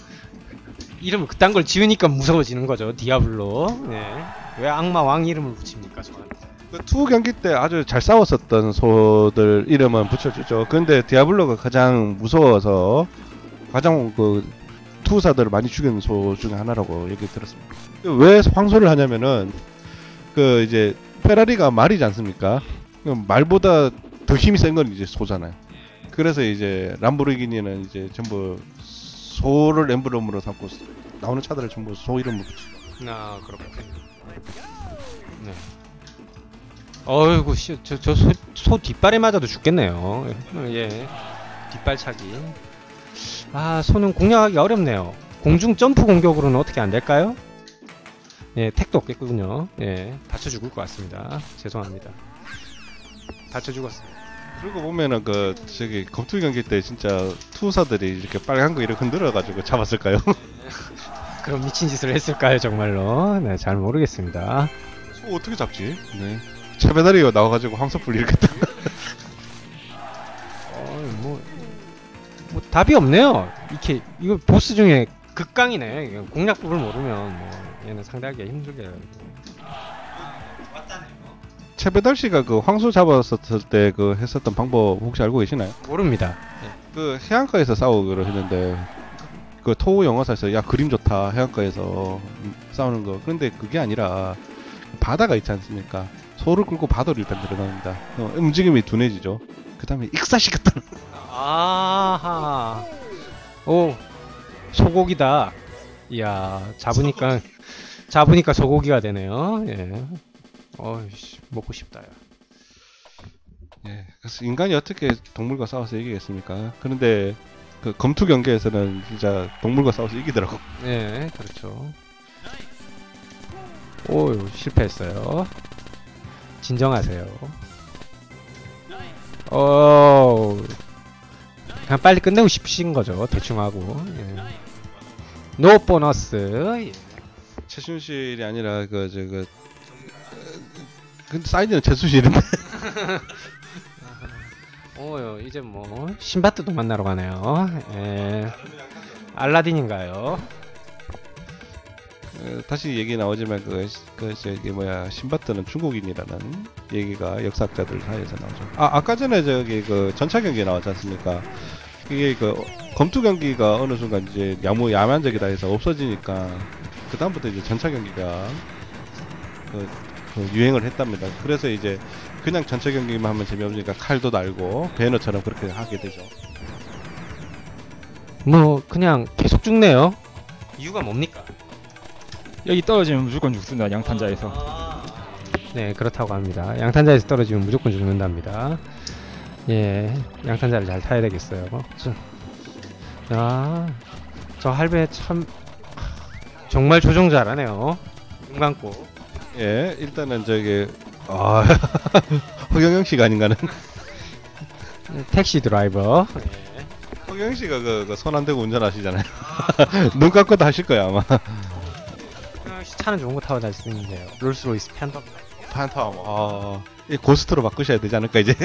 S3: 이름을 그딴 걸 지으니까 무서워지는 거죠. 디아블로. 예. 왜 악마 왕 이름을 붙입니까, 저한테?
S2: 투 경기 때 아주 잘 싸웠었던 소들 이름은 붙여주죠. 근데 디아블로가 가장 무서워서 가장 투사들을 많이 죽이는 소 중에 하나라고 얘기 들었습니다. 왜 황소를 하냐면은 이제 페라리가 말이지 않습니까? 말보다 더 힘이 센 건 이제 소잖아요. 그래서 이제 람보르기니는 이제 전부 소를 엠블럼으로 삼고 나오는 차들을 전부 소 이름으로 붙이죠.
S3: 그렇군요. 네. 어이구, 소 뒷발에 맞아도 죽겠네요. 예. 뒷발차기. 소는 공략하기 어렵네요. 공중 점프 공격으로는 어떻게 안 될까요? 예, 택도 없겠군요. 예, 다쳐 죽을 것 같습니다. 죄송합니다. 다쳐 죽었어요.
S2: 그리고 보면은 검투 경기 때 진짜 투사들이 이렇게 빨간 거 이렇게 흔들어가지고 잡았을까요?
S3: 그럼 미친 짓을 했을까요, 정말로? 네, 잘 모르겠습니다.
S2: 소 어떻게 잡지? 네. 차배다리가 나와가지고 황소풀 이렇게 딱.
S3: 뭐 답이 없네요. 이거 보스 중에 극강이네. 공략법을 모르면 뭐 얘는 상대하기가 힘들게. 맞다네요.
S2: 최배달 씨가 그 황소 잡았었을 때 그 했었던 방법 혹시 알고 계시나요?
S3: 모릅니다.
S2: 그 해안가에서 싸우기로 했는데 그 토우 영화사에서 야 그림 좋다 해안가에서 싸우는 거. 그런데 그게 아니라 바다가 있지 않습니까? 소를 끌고 바다로 일단 들어갑니다. 움직임이 둔해지죠. 그 다음에 익사시켰다는.
S3: 아하. 오, 소고기다. 이야, 잡으니까 소고기가 되네요. 예. 어이씨, 먹고 싶다. 야.
S2: 예, 그래서 인간이 어떻게 동물과 싸워서 이기겠습니까? 그런데 그 검투 경기에서는 진짜 동물과 싸워서 이기더라고.
S3: 예, 그렇죠. 오, 실패했어요. 진정하세요. 그냥 빨리 끝내고 싶으신 거죠. 대충 하고. 예. 노 보너스. 예.
S2: 최순실이 아니라 근데 사이즈는 최순실인데.
S3: 이제 뭐 신바트도 만나러 가네요. 예. 알라딘인가요?
S2: 다시 얘기 나오지만 신바트는 중국인이라는 얘기가 역사학자들 사이에서 나오죠. 아까 전에 그 전차 경기 나왔지 않습니까? 이게 그 검투 경기가 어느 순간 이제 너무 야만적이다 해서 없어지니까 그 다음부터 이제 전차 경기가 그 유행을 했답니다. 그래서 이제 그냥 전차 경기만 하면 재미없으니까 칼도 달고 배너처럼 그렇게 하게 되죠.
S3: 뭐 그냥 계속 죽네요. 이유가 뭡니까?
S1: 여기 떨어지면 무조건 죽습니다. 양탄자에서.
S3: 네, 그렇다고 합니다. 양탄자에서 떨어지면 무조건 죽는답니다. 예, 양탄자를 잘 타야 되겠어요. 저 할배 참 정말 조종 잘하네요. 눈 감고.
S2: 예, 일단은 허경영 씨가 아닌가는.
S3: 택시 드라이버.
S2: 허경영 씨가 그 손 안 대고 운전하시잖아요. 눈 감고도 하실 거야 아마.
S3: 차는 좋은 거 타고 다닐 수 있는데요. 롤스로이스
S2: 팬텀. 이 고스트로 바꾸셔야 되지 않을까 이제.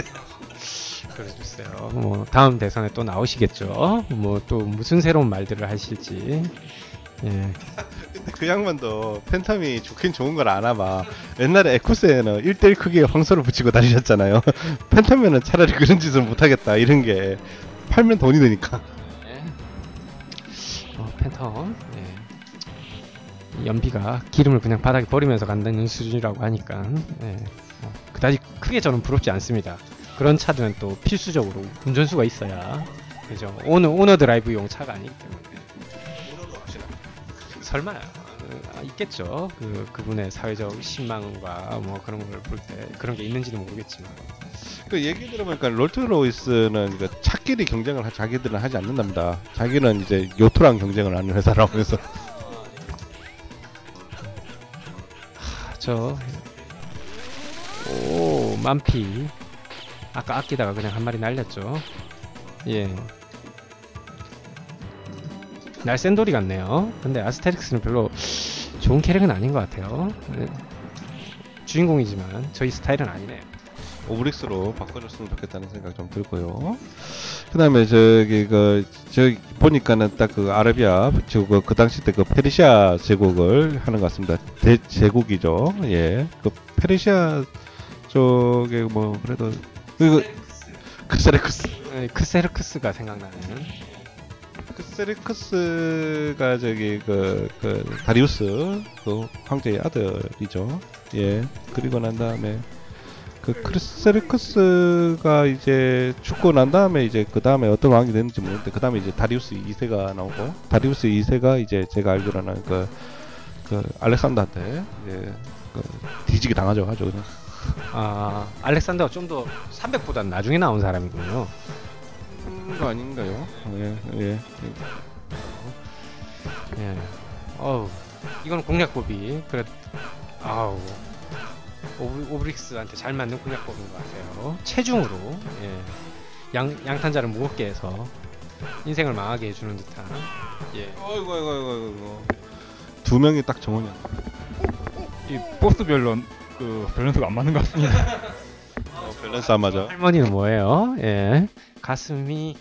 S3: 그래주세요. 뭐 다음 대선에 또 나오시겠죠. 뭐 또 무슨 새로운 말들을 하실지. 예.
S2: 근데 그 양반도 팬텀이 좋긴 좋은 걸 아나 봐. 옛날에 에쿠스에는 1대1 크기의 황소를 붙이고 다니셨잖아요. 팬텀이면 차라리 그런 짓을 못하겠다 이런 게 팔면 돈이 되니까.
S3: 예. 팬텀. 예. 연비가 기름을 그냥 바닥에 버리면서 간다는 수준이라고 하니까 그다지 크게 저는 부럽지 않습니다. 그런 차들은 또 필수적으로 운전수가 있어야 그죠. 오너 드라이브용 차가 아니기 때문에. 설마 있겠죠. 그분의 사회적 신망과 뭐 그런 걸 볼 때 그런 게 있는지는 모르겠지만.
S2: 그 얘기 들어보니까 롤스로이스는 그 차끼리 경쟁을 자기들은 하지 않는답니다. 자기는 이제 요트랑 경쟁을 하는 회사라고 해서.
S3: 만피. 아까 아끼다가 그냥 한 마리 날렸죠. 예. 날쌘돌이 같네요. 근데 아스테릭스는 별로 좋은 캐릭은 아닌 것 같아요. 주인공이지만 저희 스타일은 아니네요.
S2: 오브릭스로 바꿔줬으면 좋겠다는 생각 좀 들고요. 그 다음에 저기 보니까는 딱 그 아라비아 그 당시 때 그 페르시아 제국을 하는 것 같습니다. 대제국이죠. 예. 그 페르시아 쪽에 뭐 그래도
S3: 크세르크스가 생각나는.
S2: 크세르크스가 그 다리우스 그 황제의 아들이죠. 예. 그리고 난 다음에 그 크세르크스가 이제 죽고 난 다음에 이제 그 다음에 어떤 왕이 됐는지 모르는데 그 다음에 이제 다리우스 2세가 나오고 다리우스 2세가 이제 제가 알기로는 그 알렉산더한테 이제 뒤지게 당하죠, 아주 그냥.
S3: 알렉산더가 좀 더 300보다 나중에 나온 사람이군요.
S2: 그런 거 아닌가요? 예.
S3: 이건 공략법이 오브릭스한테 잘 맞는 공략법인 것 같아요. 체중으로 양탄자를 무겁게 해서 인생을 망하게 해주는 듯한. 예.
S2: 아이고. 두 명이 딱 정원이야.
S1: 이 보스별로 밸런스가 안 맞는 것 같습니다.
S2: 밸런스 안 맞아.
S3: 할머니는 뭐예요? 예. 가슴이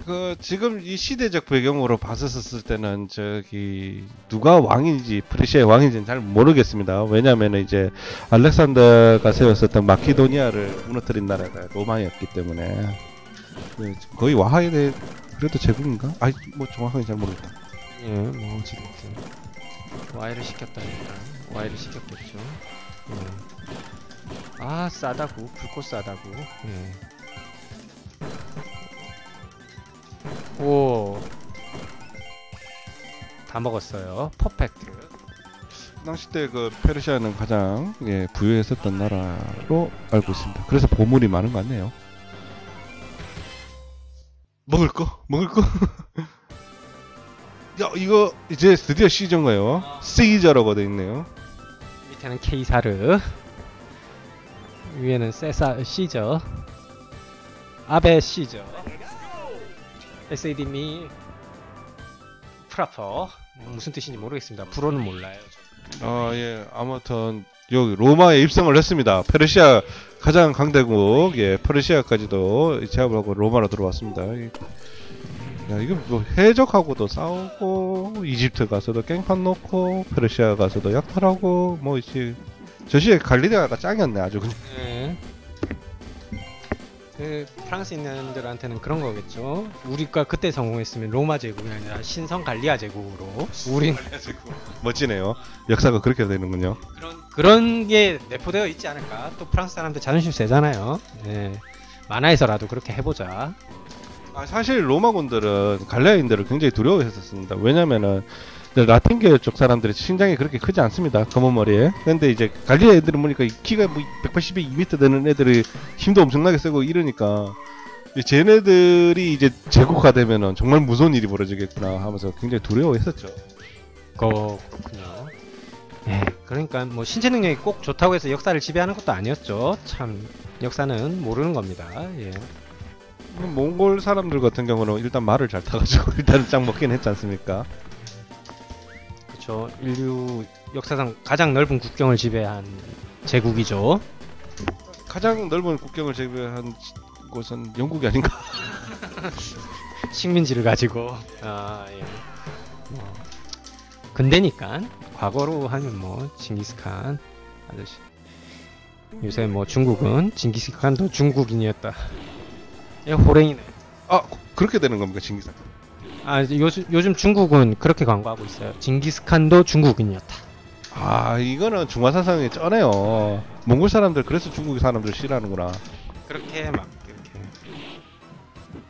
S2: 그 지금 이 시대적 배경으로 봤었을 때는 저기 누가 왕인지 프레시아의 왕인지는 잘 모르겠습니다. 왜냐하면 이제 알렉산더가 세웠었던 마케도니아를 무너뜨린 나라가 로마였기 때문에 거의 와하에 대해 그래도 제국인가? 아이 뭐 정확하게 잘 모르겠다.
S3: 예, 뭐 어찌됐든 와이를 시켰다니까 와이를 시켰겠죠. 예. 아 싸다고 불꽃 싸다고. 예. 오. 다 먹었어요. 퍼펙트.
S2: 당시 때 그 페르시아는 가장 부유했었던 나라로 알고 있습니다. 그래서 보물이 많은 것 같네요. 먹을 거. 야 이거 이제 드디어 시저인가요? 시저라고 돼 있네요.
S3: 밑에는 케이사르. 위에는 시저. 아베 시저. SAD미 프라퍼. 무슨 뜻인지 모르겠습니다. 불어는 몰라요.
S2: 예, 아무튼 여기 로마에 입성을 했습니다. 페르시아 가장 강대국, 페르시아까지도 제압을 하고 로마로 들어왔습니다. 야, 이거 뭐 해적하고도 싸우고 이집트 가서도 깽판 놓고 페르시아 가서도 약탈하고 뭐 이제 저 시에 갈리데아가 짱이었네 아주 그냥.
S3: 네. 그 프랑스인들한테는 그런 거겠죠. 우리가 그때 성공했으면 로마 제국이 아니라 신성 갈리아 제국으로 우린
S2: 멋지네요. 역사가 그렇게 되는군요.
S3: 그런 게 내포되어 있지 않을까. 또 프랑스 사람들 자존심 세잖아요. 네. 만화에서라도 그렇게 해보자.
S2: 사실 로마군들은 갈리아인들을 굉장히 두려워했었습니다. 왜냐면은 라틴계 쪽 사람들이 신장이 그렇게 크지 않습니다. 검은 머리에. 근데 이제 갈리아 애들은 보니까 키가 뭐 180에 2m 되는 애들이 힘도 엄청나게 세고 이러니까 쟤네들이 이제 제국화되면은 정말 무서운 일이 벌어지겠구나 하면서 굉장히 두려워했었죠.
S3: 그렇군요. 그러니까 뭐 신체 능력이 꼭 좋다고 해서 역사를 지배하는 것도 아니었죠. 참 역사는 모르는 겁니다. 예.
S2: 몽골 사람들 같은 경우는 일단 말을 잘 타가지고 일단은 짱 먹긴 했지 않습니까?
S3: 그렇죠. 인류 역사상 가장 넓은 국경을 지배한 제국이죠.
S2: 가장 넓은 국경을 제외한 곳은 영국이 아닌가?
S3: 식민지를 가지고 근대니까 과거로 하면 뭐 징기스칸 아저씨. 요새 뭐 중국은 징기스칸도 중국인이었다. 호랭이네.
S2: 그렇게 되는 겁니까 징기스칸?
S3: 요즘 중국은 그렇게 광고하고 있어요. 징기스칸도 중국인이었다.
S2: 이거는 중화 사상이 쩌네요. 몽골 사람들 그래서 중국 사람들 싫어하는구나.
S3: 그렇게 막 이렇게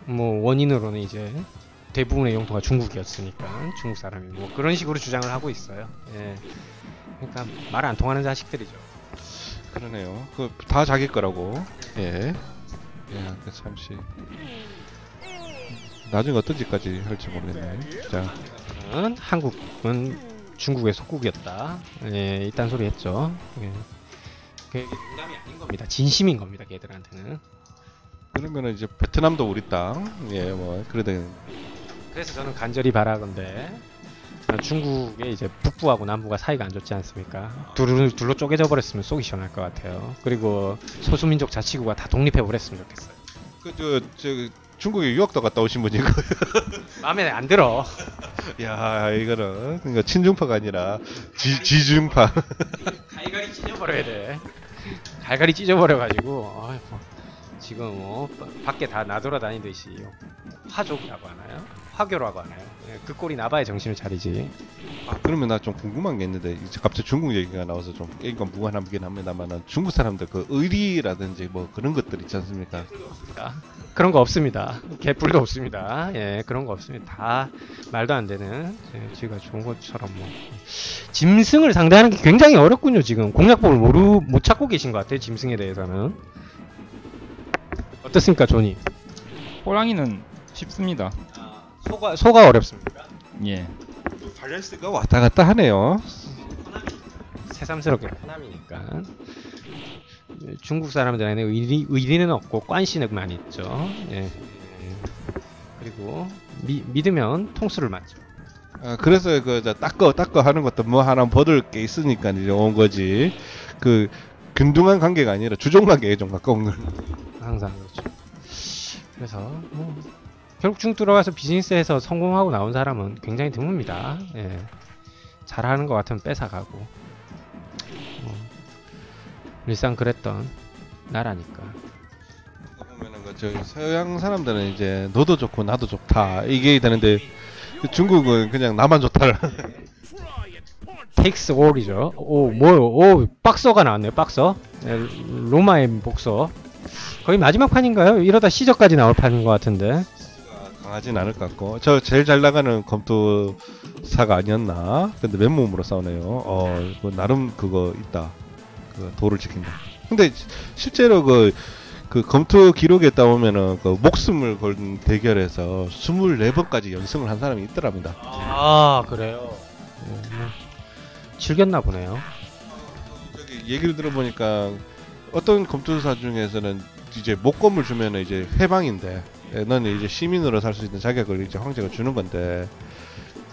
S3: 뭐 원인으로는 이제 대부분의 영토가 중국이었으니까 중국 사람이 뭐 그런 식으로 주장을 하고 있어요. 예. 그러니까 말 안 통하는 자식들이죠.
S2: 그러네요. 그 다 자기 거라고. 예. 그 참시. 나중에 어떤 짓까지 할지 모르겠네. 자,
S3: 한국은 중국의 속국이었다. 예, 이딴 소리 했죠. 예. 그게 농담이 아닌 겁니다. 진심인 겁니다. 걔들한테는.
S2: 그러면은 이제 베트남도 우리 땅. 뭐 그래도.
S3: 그래서 저는 간절히 바라건대 중국의 이제 북부하고 남부가 사이가 안 좋지 않습니까? 둘로 쪼개져 버렸으면 속이 시원할 것 같아요. 그리고 소수민족 자치구가 다 독립해 버렸으면 좋겠어요.
S2: 중국에 유학도 갔다 오신 분이고.
S3: 마음에 안 들어.
S2: 야, 이거는 그러니까 친중파가 아니라 지중파.
S3: 갈갈이 찢어버려야 돼. 갈갈이 찢어버려가지고 지금 밖에 다 나돌아다니듯이 화족이라고 하나요? 화교라고 하나요? 그 꼴이 나봐야 정신을 차리지.
S2: 그러면 나 좀 궁금한 게 있는데 이제 갑자기 중국 얘기가 나와서 좀 게임과 무관하긴 합니다만은 중국 사람들 그 의리라든지 뭐 그런 것들 있지 않습니까?
S3: 그런 거 없습니다. 개뿔도 없습니다. 예, 그런 거 없습니다. 다 말도 안 되는 지가 좋은 것처럼 뭐 짐승을 상대하는 게 굉장히 어렵군요. 지금 공략법을 못 찾고 계신 것 같아요. 짐승에 대해서는. 어떻습니까, 조니?
S1: 호랑이는 쉽습니다.
S3: 소가 어렵습니까?
S1: 예.
S2: 밸런스가 왔다 갔다 하네요.
S3: 새삼스럽게 호남이니까. 중국 사람들에는 의리는 없고 관심만 있죠. 예. 그리고 믿으면 통수를 맞죠.
S2: 그래서 닦어 하는 것도 뭐 하나 버릴 게 있으니까 이제 온 거지. 그 균등한 관계가 아니라 주종 관계에 좀 가까운 걸.
S3: 항상 그렇죠. 그래서 결국 중 들어가서 비즈니스에서 성공하고 나온 사람은 굉장히 드뭅니다. 예. 잘하는 것 같으면 뺏어가고 일상 그랬던 나라니까.
S2: 보면은 저 서양 사람들은 이제 너도 좋고 나도 좋다 이게 되는데 중국은 그냥 나만 좋다.
S3: takes all이죠. 오 뭐요? 오 박서가 나왔네요. 박서. 예, 로마의 복서. 거의 마지막 판인가요? 이러다 시저까지 나올 판인 것 같은데.
S2: 강하진 않을 것 같고 저 제일 잘 나가는 검투사가 아니었나? 근데 맨몸으로 싸우네요. 그 나름 그거 있다. 그 도를 지킨다. 근데 실제로 그 검투 기록에 따오면은 그 목숨을 건 대결에서 24번까지 연승을 한 사람이 있더랍니다.
S3: 아 그래요. 즐겼나 보네요.
S2: 저기 얘기를 들어보니까 어떤 검투사 중에서는 이제 목검을 주면은 이제 해방인데 너는 이제 시민으로 살 수 있는 자격을 이제 황제가 주는 건데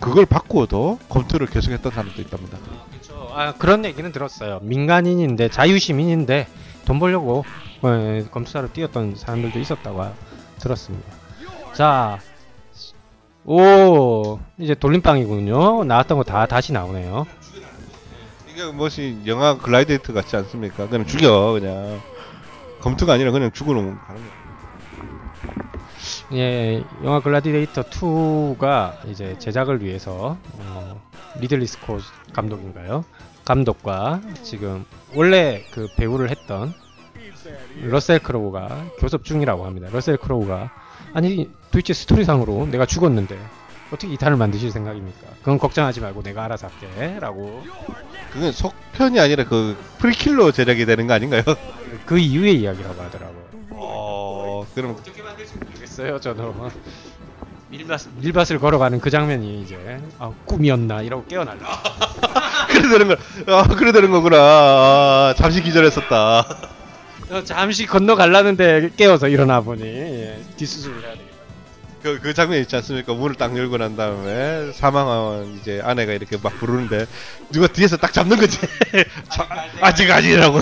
S2: 그걸 받고도 검투를 계속했던 사람도 있답니다.
S3: 그렇죠. 아 그런 얘기는 들었어요. 민간인인데 자유시민인데 돈 벌려고 검투사로 뛰었던 사람들도 있었다고 들었습니다. 자, 오 이제 돌림방이군요. 나왔던 거 다 다시 나오네요.
S2: 이게 무엇이 영화 글라디에이터 같지 않습니까? 그냥 죽여 그냥 검투가 아니라 그냥 죽어놓으면 가는 거야.
S3: 예, 영화 글라디에이터 2가 이제 제작을 위해서 리들리 스콧 감독인가요? 감독과 지금 원래 그 배우를 했던 러셀 크로우가 교섭 중이라고 합니다. 러셀 크로우가 아니 도대체 스토리상으로 내가 죽었는데 어떻게 2탄을 만드실 생각입니까? 그건 걱정하지 말고 내가 알아서 할게 라고.
S2: 그건 속편이 아니라 그 프리킬로 제작이 되는 거 아닌가요?
S3: 그 이후의 이야기라고 하더라고요.
S2: 그럼
S3: 어떻게 만들지 모르겠어요. 저도 밀밭을 걸어가는 그 장면이 이제 꿈이었나 이러고 깨어날라.
S2: 그래 되는 거, 그래 되는 거구나. 잠시 기절했었다.
S3: 잠시 건너가려는데 깨어서 일어나 보니 뒷수술을 해야 되겠다.
S2: 그 장면 있지 않습니까? 문을 딱 열고 난 다음에 사망한 이제 아내가 이렇게 막 부르는데 누가 뒤에서 딱 잡는 거지. 아직 아니라고.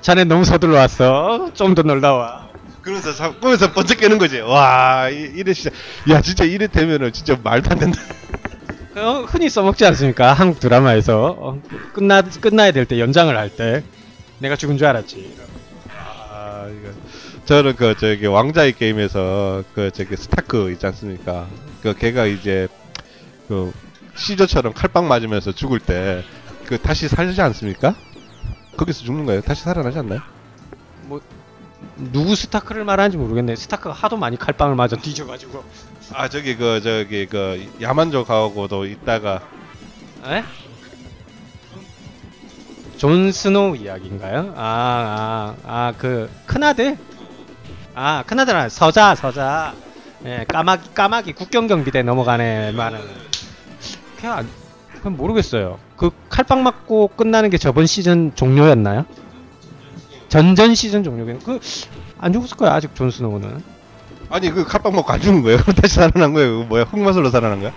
S3: 자네 너무 서둘러 왔어. 좀 더 놀다 와.
S2: 그러면서 꿈에서 번쩍 깨는 거지. 와, 이래 진짜, 야 진짜 이래 되면은 진짜 말도 안 된다.
S3: 흔히 써먹지 않습니까? 한국 드라마에서 끝나야 될 때 연장을 할 때 내가 죽은 줄 알았지.
S2: 이거 저는 저기 왕자의 게임에서 저기 스타크 있지 않습니까? 걔가 이제 시저처럼 칼빵 맞으면서 죽을 때 다시 살지 않습니까? 거기서 죽는 거예요? 다시 살아나지 않나요?
S3: 뭐 누구 스타크를 말하는지 모르겠네. 스타크가 하도 많이 칼빵을 맞아 뒤져가지고.
S2: 저기 야만족하고도 있다가.
S3: 에? 존 스노우 이야기인가요? 그 큰아들? 큰아들 서자. 예, 까마귀 국경경비대 넘어가네 말은. 그냥 모르겠어요. 그 칼빵 맞고 끝나는 게 저번 시즌 종료였나요? 전전 시즌 종료겠네. 안 죽었을 거야 아직 존 스노우는.
S2: 아니 칼빵 먹고 안 죽은 거예요? 다시 살아난 거예요? 뭐야 흑마술로 살아난 거야?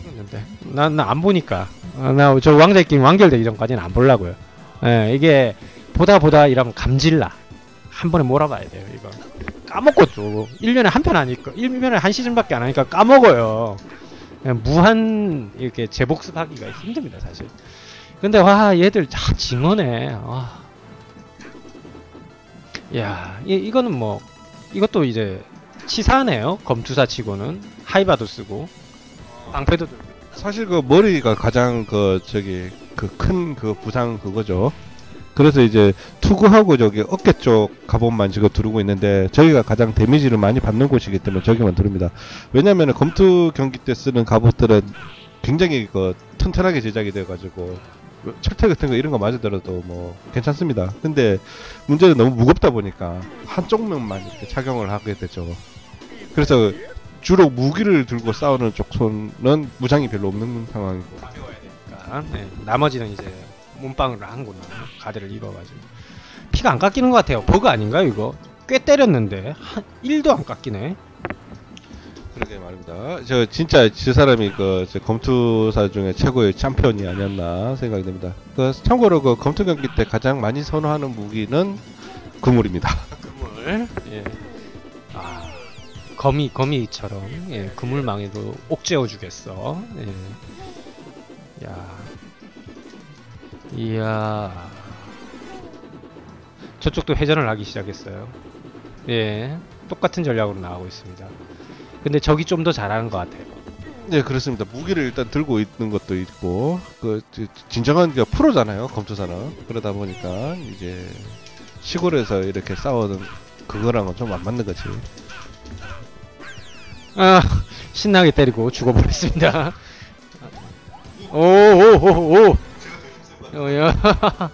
S3: 그런데 난 안 보니까. 나 저 왕자의 게임 완결되기 전까지는 안 보려고요. 예, 이게 보다 이러면 감질나. 한 번에 몰아봐야 돼요 이거. 까먹고 또 1년에 한 편 하니까 1년에 한 시즌밖에 안 하니까 까먹어요. 무한 이렇게 재복습하기가 힘듭니다 사실. 근데 와 얘들 징어네. 야 이거는 뭐 이것도 이제 치사하네요. 검투사 치고는 하이바도 쓰고 방패도 들고.
S2: 사실 머리가 가장 큰 부상 그거죠. 그래서 이제 투구하고 저기 어깨 쪽 갑옷만 지금 두르고 있는데 저기가 가장 데미지를 많이 받는 곳이기 때문에 저기만 두릅니다. 왜냐면은 검투 경기 때 쓰는 갑옷들은 굉장히 튼튼하게 제작이 돼가지고 철퇴 같은 거 이런 거 맞으더라도 뭐 괜찮습니다. 근데 문제는 너무 무겁다 보니까 한쪽 면만 이렇게 착용을 하게 되죠. 그래서 주로 무기를 들고 싸우는 쪽 손은 무장이 별로 없는 상황이고.
S3: 가벼워야 되니까. 네, 나머지는 이제 몸빵을 하는구나. 가드를 입어가지고. 피가 안 깎이는 것 같아요. 버그 아닌가요 이거? 꽤 때렸는데 1도 안 깎이네.
S2: 그러게 말입니다. 진짜 저 사람이 저 검투사 중에 최고의 챔피언이 아니었나 생각이 됩니다. 참고로 검투 경기 때 가장 많이 선호하는 무기는 그물입니다.
S3: 그물. 예. 거미처럼 예, 그물망에도 옥죄어 주겠어. 예. 야, 이야, 저쪽도 회전을 하기 시작했어요. 예, 똑같은 전략으로 나가고 있습니다. 근데 적이 좀 더 잘하는 것 같아요.
S2: 네, 그렇습니다. 무기를 일단 들고 있는 것도 있고, 진정한 프로잖아요, 검투사는. 그러다 보니까, 이제, 시골에서 이렇게 싸우는 그거랑은 좀 안 맞는 거지.
S3: 아, 신나게 때리고 죽어버렸습니다. 오오오오. 야.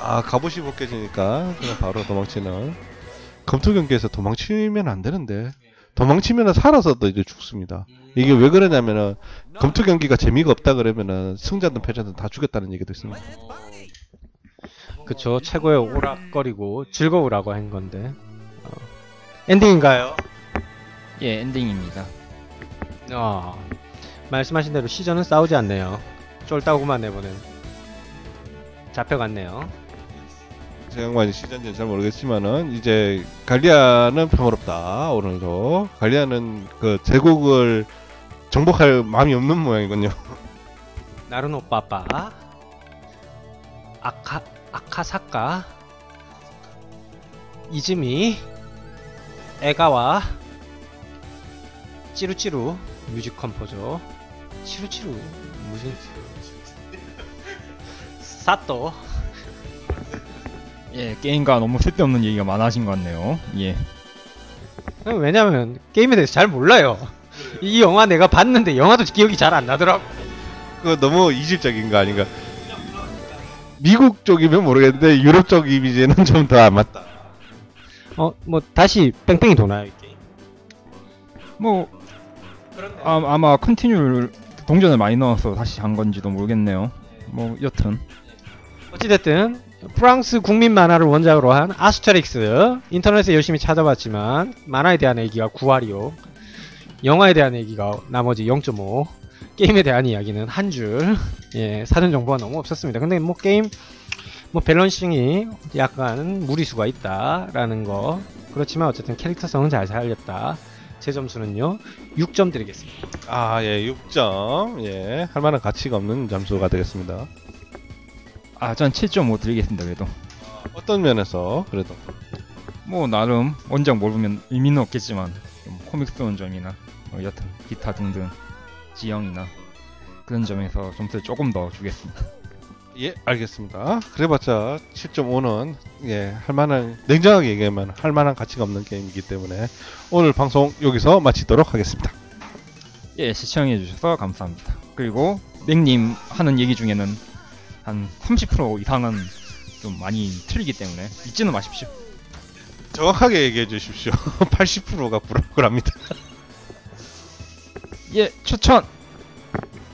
S2: 아, 갑옷이 벗겨지니까, 그냥 바로 도망치는. 검투 경기에서 도망치면 안 되는데, 도망치면 살아서도 이제 죽습니다. 이게 왜 그러냐면은, 검투 경기가 재미가 없다 그러면은, 승자든 패자든 다 죽였다는 얘기도 있습니다.
S3: 그쵸, 최고의 오락거리고 즐거우라고 한 건데. 엔딩인가요?
S1: 예, 엔딩입니다.
S3: 말씀하신 대로 시전은 싸우지 않네요. 쫄따구만 내보낸. 잡혀갔네요.
S2: 제 양반이 시즌인지 잘 모르겠지만은, 이제, 갈리아는 평화롭다, 오늘도. 갈리아는 그 제국을 정복할 마음이 없는 모양이군요.
S3: 나르노 빠빠. 아카사카. 이즈미. 에가와. 찌루찌루. 뮤직 컴포저. 치루치루. 무슨. 사또.
S1: 예, 게임과 너무 쓸데없는 얘기가 많아진 것 같네요. 예.
S3: 왜냐면 게임에 대해서 잘 몰라요. 이 영화 내가 봤는데 영화도 기억이 잘 안 나더라고.
S2: 그거 너무 이질적인 거 아닌가? 미국 쪽이면 모르겠는데 유럽 쪽 이미지는 좀 더 안 맞다.
S3: 뭐 다시 뺑뺑이 도나요, 이 게임?
S1: 뭐 아마 컨티뉴 동전을 많이 넣어서 다시 한 건지도 모르겠네요. 뭐 여튼
S3: 어찌됐든 프랑스 국민 만화를 원작으로 한 아스테릭스, 인터넷에 열심히 찾아봤지만 만화에 대한 얘기가 9할이요, 영화에 대한 얘기가 나머지 0.5, 게임에 대한 이야기는 한 줄. 예, 사전 정보가 너무 없었습니다. 근데 뭐 게임 뭐 밸런싱이 약간 무리수가 있다라는 거, 그렇지만 어쨌든 캐릭터성은 잘 살렸다. 제 점수는요 6점 드리겠습니다.
S2: 아, 예, 6점. 예, 할 만한 가치가 없는 점수가 되겠습니다.
S1: 전 7.5 드리겠습니다. 그래도
S2: 어떤 면에서 그래도
S1: 뭐 나름 원작 모르면 의미는 없겠지만 좀 코믹스러운 점이나 여튼 기타 등등 지형이나 그런 점에서 점수를 조금 더 주겠습니다.
S2: 예, 알겠습니다. 그래봤자 7.5는 예, 할 만한, 냉정하게 얘기하면 할 만한 가치가 없는 게임이기 때문에 오늘 방송 여기서 마치도록 하겠습니다.
S1: 예, 시청해주셔서 감사합니다. 그리고 맹님 하는 얘기 중에는 한 30% 이상은 좀 많이 틀리기 때문에 잊지는 마십시오.
S2: 정확하게 얘기해 주십시오. 80%가 불합니다.
S1: 예, 추천!